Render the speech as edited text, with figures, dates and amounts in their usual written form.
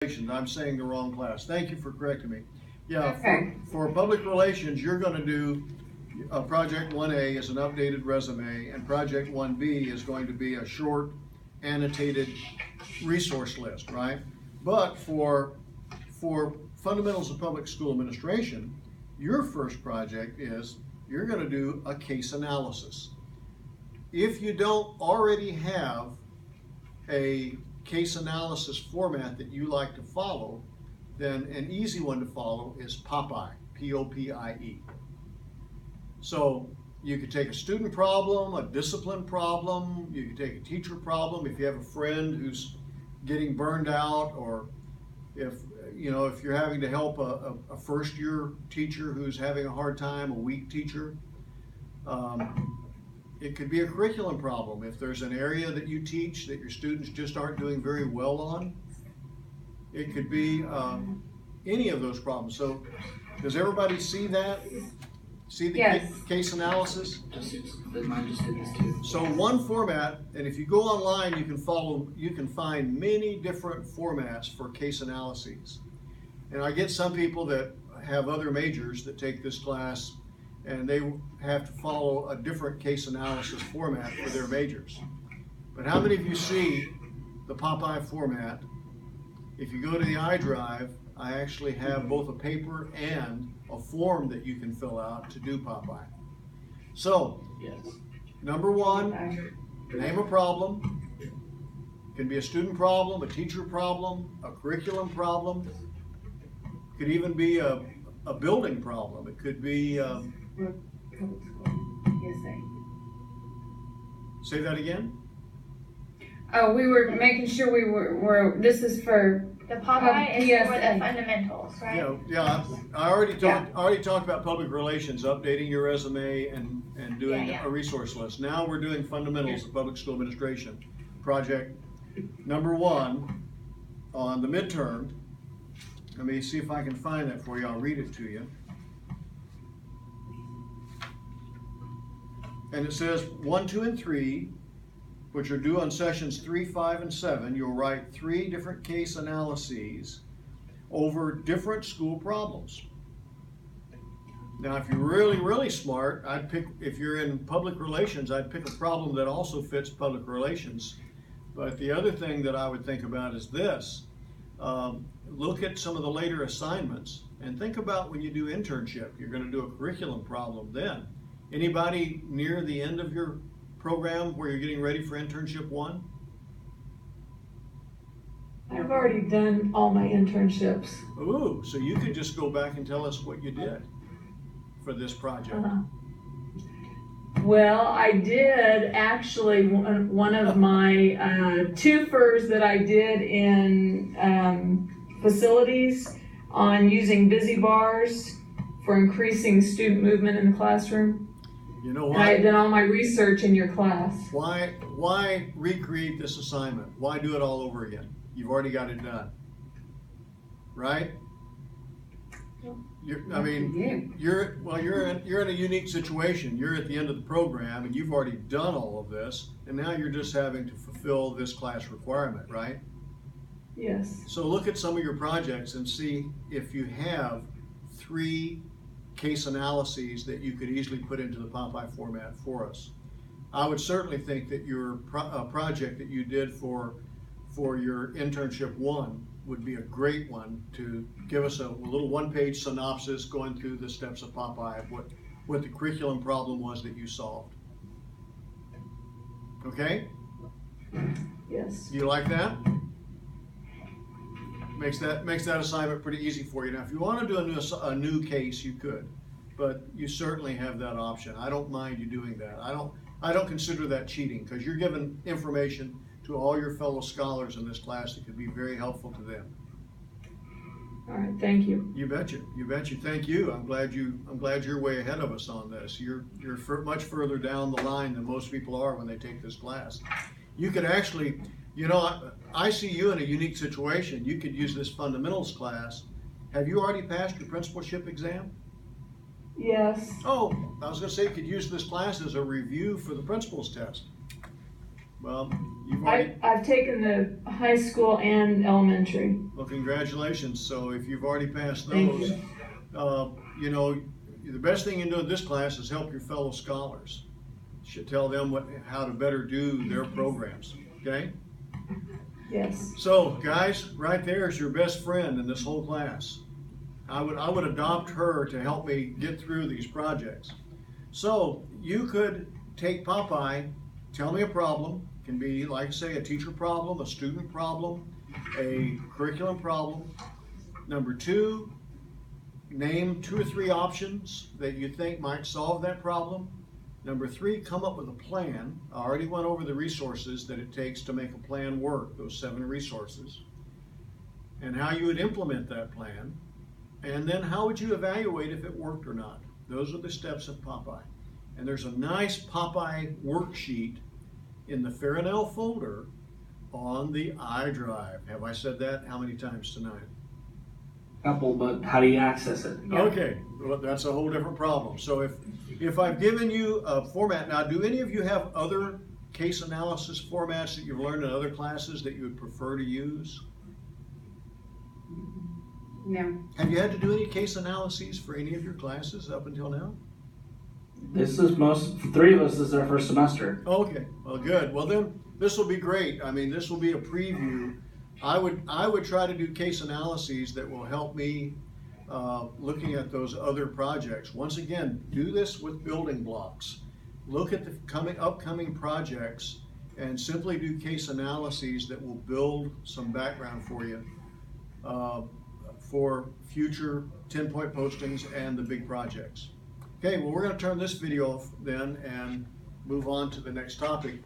I'm saying the wrong class. Thank you for correcting me. Yeah, Okay. for public relations, you're going to do project 1A is an updated resume, and project 1B is going to be a short annotated resource list, right? But for fundamentals of public school administration, your first project is you're going to do a case analysis. If you don't already have a case analysis format that you like to follow, then an easy one to follow is Popeye, P-O-P-I-E. So you could take a student problem, a discipline problem, you could take a teacher problem if you have a friend who's getting burned out, or if you're having to help a first year teacher who's having a hard time, a weak teacher. It could be a curriculum problem. If there's an area that you teach that your students just aren't doing very well on, it could be any of those problems. So does everybody see that? See the Yes. case analysis? Mine just did this too. So one format, and if you go online, you can find many different formats for case analyses. And I get some people that have other majors that take this class, and they have to follow a different case analysis format for their majors. But how many of you see the Popeye format? If you go to the iDrive, I actually have both a paper and a form that you can fill out to do Popeye. So, Yes. number one, name a problem. It can be a student problem, a teacher problem, a curriculum problem. It could even be a building problem. It could be, Yes, say that again? Oh, we were making sure we were this is for The Popeye is yes, for the and- fundamentals, right? Yeah, I already talked about public relations, updating your resume and doing Yeah. a resource list. Now we're doing fundamentals of public school administration. Project number one on the midterm. Let me see if I can find that for you. I'll read it to you. And it says 1, 2, and 3, which are due on sessions 3, 5, and 7. You'll write 3 different case analyses over different school problems. Now, if you're really, really smart, if you're in public relations, I'd pick a problem that also fits public relations. But the other thing that I would think about is this. Look at some of the later assignments and think about when you do internship. You're going to do a curriculum problem then. Anybody near the end of your program where you're getting ready for internship 1? I've already done all my internships. Ooh, so you could just go back and tell us what you did for this project. Well, I did actually one of my twofers that I did in facilities on using busy bars for increasing student movement in the classroom. You know And I what? did all my research in your class. Why recreate this assignment? Why do it all over again? You've already got it done, right? You're in a unique situation. You're at the end of the program and you've already done all of this, and now you're just having to fulfill this class requirement, right? Yes. So look at some of your projects and see if you have 3 case analyses that you could easily put into the Popeye format for us. I would certainly think that your project that you did for your internship 1 would be a great one to give us a little 1-page synopsis going through the steps of Popeye, what the curriculum problem was that you solved. Okay? Yes. Do you like that? Makes that assignment pretty easy for you. Now, if you want to do a new case, you could, but you certainly have that option. I don't mind you doing that. I don't consider that cheating, because you're giving information to all your fellow scholars in this class that could be very helpful to them. All right. Thank you. You betcha. You betcha. Thank you. I'm glad you're way ahead of us on this. You're much further down the line than most people are when they take this class. You could actually, I see you in a unique situation. You could use this fundamentals class. Have you already passed your principalship exam? Yes. Oh, I was going to say you could use this class as a review for the principal's test. Well, you've already, I've taken the high school and elementary. well, congratulations. So if you've already passed Thank those, you know, the best thing you can do in this class is help your fellow scholars. Should tell them how to better do their programs, okay? Yes. So, guys, right there is your best friend in this whole class. I would adopt her to help me get through these projects. So, you could take Popeye, tell me a problem. It can be, like, say, a teacher problem, a student problem, a curriculum problem. Number 2, name 2 or 3 options that you think might solve that problem. Number 3, come up with a plan. I already went over the resources that it takes to make a plan work, those 7 resources, and how you would implement that plan, and then how would you evaluate if it worked or not. Those are the steps of Popeye. And there's a nice Popeye worksheet in the Farinelli folder on the iDrive. Have I said that how many times tonight? Couple, but how do you access it? Yeah. Okay, well, that's a whole different problem. So if I've given you a format, now do any of you have other case analysis formats that you've learned in other classes that you would prefer to use? No. Have you had to do any case analyses for any of your classes up until now? This is for 3 of us, this is our first semester. Okay, well, good. Well, then this will be great. I mean, this will be a preview. I would try to do case analyses that will help me looking at those other projects. Once again, do this with building blocks. Look at the upcoming projects and simply do case analyses that will build some background for you for future 10-point postings and the big projects. Okay, well, we're going to turn this video off then and move on to the next topic.